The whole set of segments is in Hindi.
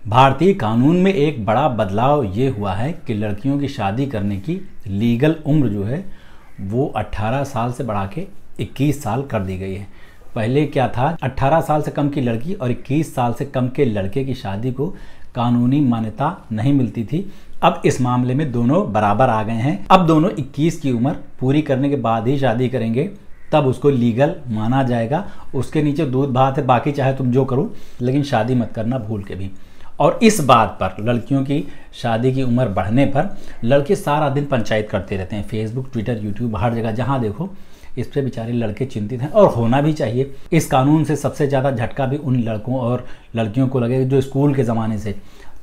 भारतीय कानून में एक बड़ा बदलाव ये हुआ है कि लड़कियों की शादी करने की लीगल उम्र जो है वो 18 साल से बढ़ा के 21 साल कर दी गई है। पहले क्या था, 18 साल से कम की लड़की और 21 साल से कम के लड़के की शादी को कानूनी मान्यता नहीं मिलती थी। अब इस मामले में दोनों बराबर आ गए हैं। अब दोनों 21 की उम्र पूरी करने के बाद ही शादी करेंगे, तब उसको लीगल माना जाएगा। उसके नीचे दूध भात है, बाकी चाहे तुम जो करो, लेकिन शादी मत करना भूल के भी। और इस बात पर लड़कियों की शादी की उम्र बढ़ने पर लड़के सारा दिन पंचायत करते रहते हैं। फेसबुक, ट्विटर, यूट्यूब, हर जगह जहां देखो इस पे बेचारे लड़के चिंतित हैं, और होना भी चाहिए। इस कानून से सबसे ज़्यादा झटका भी उन लड़कों और लड़कियों को लगेगा जो स्कूल के ज़माने से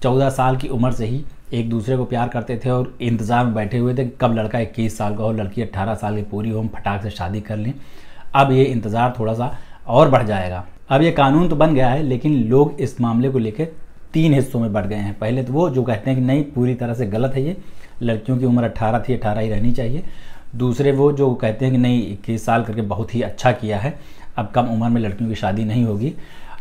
14 साल की उम्र से ही एक दूसरे को प्यार करते थे और इंतज़ार में बैठे हुए थे कि कब लड़का 21 साल का हो, लड़की 18 साल की पूरी हो, हम फटाक से शादी कर लें। अब ये इंतज़ार थोड़ा सा और बढ़ जाएगा। अब ये कानून तो बन गया है, लेकिन लोग इस मामले को लेकर 3 हिस्सों में बढ़ गए हैं। पहले तो वो जो कहते हैं कि नहीं, पूरी तरह से गलत है, ये लड़कियों की उम्र 18 थी, 18 ही रहनी चाहिए। दूसरे वो जो कहते हैं कि नहीं, 21 साल करके बहुत ही अच्छा किया है, अब कम उम्र में लड़कियों की शादी नहीं होगी।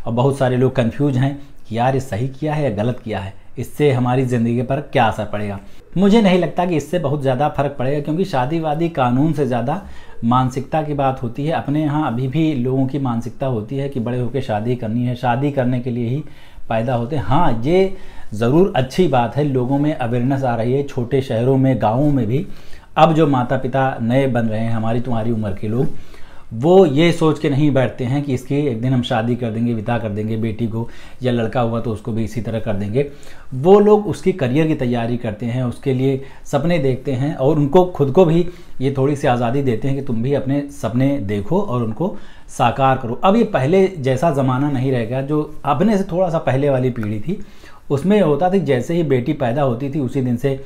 और बहुत सारे लोग कंफ्यूज हैं कि यार ये सही किया है या गलत किया है, इससे हमारी ज़िंदगी पर क्या असर पड़ेगा। मुझे नहीं लगता कि इससे बहुत ज़्यादा फ़र्क पड़ेगा, क्योंकि शादी वादी कानून से ज़्यादा मानसिकता की बात होती है। अपने यहाँ अभी भी लोगों की मानसिकता होती है कि बड़े होकर शादी करनी है, शादी करने के लिए ही पैदा होते हैं। हाँ, ये ज़रूर अच्छी बात है, लोगों में अवेयरनेस आ रही है। छोटे शहरों में, गाँवों में भी अब जो माता पिता नए बन रहे हैं, हमारी तुम्हारी उम्र के लोग, वो ये सोच के नहीं बैठते हैं कि इसकी एक दिन हम शादी कर देंगे, विदा कर देंगे बेटी को, या लड़का हुआ तो उसको भी इसी तरह कर देंगे। वो लोग उसकी करियर की तैयारी करते हैं, उसके लिए सपने देखते हैं, और उनको खुद को भी ये थोड़ी सी आज़ादी देते हैं कि तुम भी अपने सपने देखो और उनको साकार करो। अब ये पहले जैसा ज़माना नहीं रहेगा। जो अपने से थोड़ा सा पहले वाली पीढ़ी थी, उसमें होता था जैसे ही बेटी पैदा होती थी उसी दिन से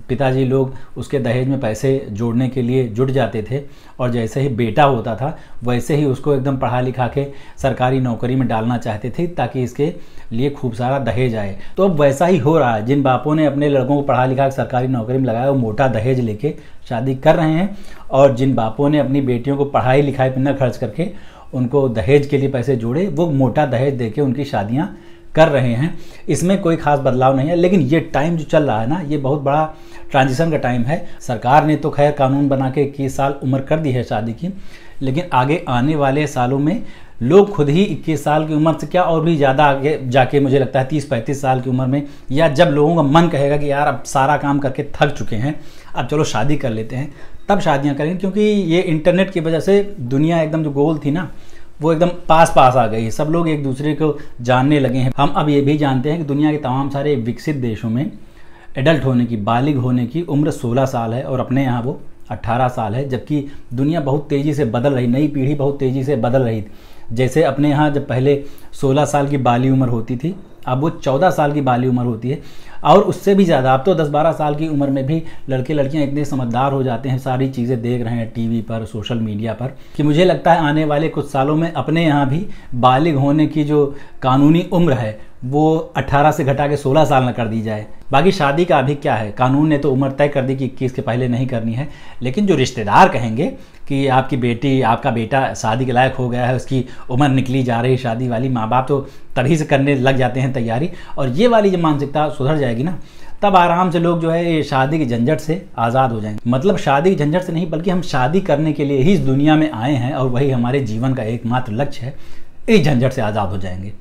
पिताजी लोग उसके दहेज में पैसे जोड़ने के लिए जुट जाते थे, और जैसे ही बेटा होता था वैसे ही उसको एकदम पढ़ा लिखा के सरकारी नौकरी में डालना चाहते थे, ताकि इसके लिए खूब सारा दहेज आए। तो अब वैसा ही हो रहा है। जिन बापों ने अपने लड़कों को पढ़ा लिखा के सरकारी नौकरी में लगाया, वो मोटा दहेज लेके शादी कर रहे हैं, और जिन बापों ने अपनी बेटियों को पढ़ाई लिखाई पर न खर्च करके उनको दहेज के लिए पैसे जोड़े, वो मोटा दहेज देके उनकी शादियाँ कर रहे हैं। इसमें कोई खास बदलाव नहीं है, लेकिन ये टाइम जो चल रहा है ना, ये बहुत बड़ा ट्रांजिशन का टाइम है। सरकार ने तो खैर कानून बना के 21 साल उम्र कर दी है शादी की, लेकिन आगे आने वाले सालों में लोग खुद ही 21 साल की उम्र से क्या और भी ज़्यादा आगे जाके, मुझे लगता है 30-35 साल की उम्र में, या जब लोगों का मन कहेगा कि यार अब सारा काम करके थक चुके हैं, अब चलो शादी कर लेते हैं, तब शादियाँ करेंगे। क्योंकि ये इंटरनेट की वजह से दुनिया एकदम जो गोल थी ना, वो एकदम पास पास आ गई है। सब लोग एक दूसरे को जानने लगे हैं। हम अब ये भी जानते हैं कि दुनिया के तमाम सारे विकसित देशों में एडल्ट होने की, बालिग होने की उम्र 16 साल है, और अपने यहाँ वो 18 साल है। जबकि दुनिया बहुत तेज़ी से बदल रही, नई पीढ़ी बहुत तेज़ी से बदल रही। जैसे अपने यहाँ जब पहले 16 साल की बाली उम्र होती थी, अब वो 14 साल की बाली उम्र होती है, और उससे भी ज़्यादा। अब तो 10-12 साल की उम्र में भी लड़के लड़कियां इतने समझदार हो जाते हैं, सारी चीज़ें देख रहे हैं टीवी पर, सोशल मीडिया पर, कि मुझे लगता है आने वाले कुछ सालों में अपने यहाँ भी बालिग होने की जो कानूनी उम्र है वो 18 से घटा के 16 साल न कर दी जाए। बाकी शादी का अभी क्या है, कानून ने तो उम्र तय कर दी कि 21 के पहले नहीं करनी है, लेकिन जो रिश्तेदार कहेंगे कि आपकी बेटी, आपका बेटा शादी के लायक हो गया है, उसकी उम्र निकली जा रही है शादी वाली, माँ बाप तो तभी से करने लग जाते हैं तैयारी। और ये वाली जब मानसिकता सुधर जाएगी ना, तब आराम से लोग जो है ये शादी की झंझट से आज़ाद हो जाएंगे। मतलब शादी की झंझट से नहीं, बल्कि हम शादी करने के लिए ही इस दुनिया में आए हैं, और वही हमारे जीवन का एकमात्र लक्ष्य है। इस झंझट से आज़ाद हो जाएंगे।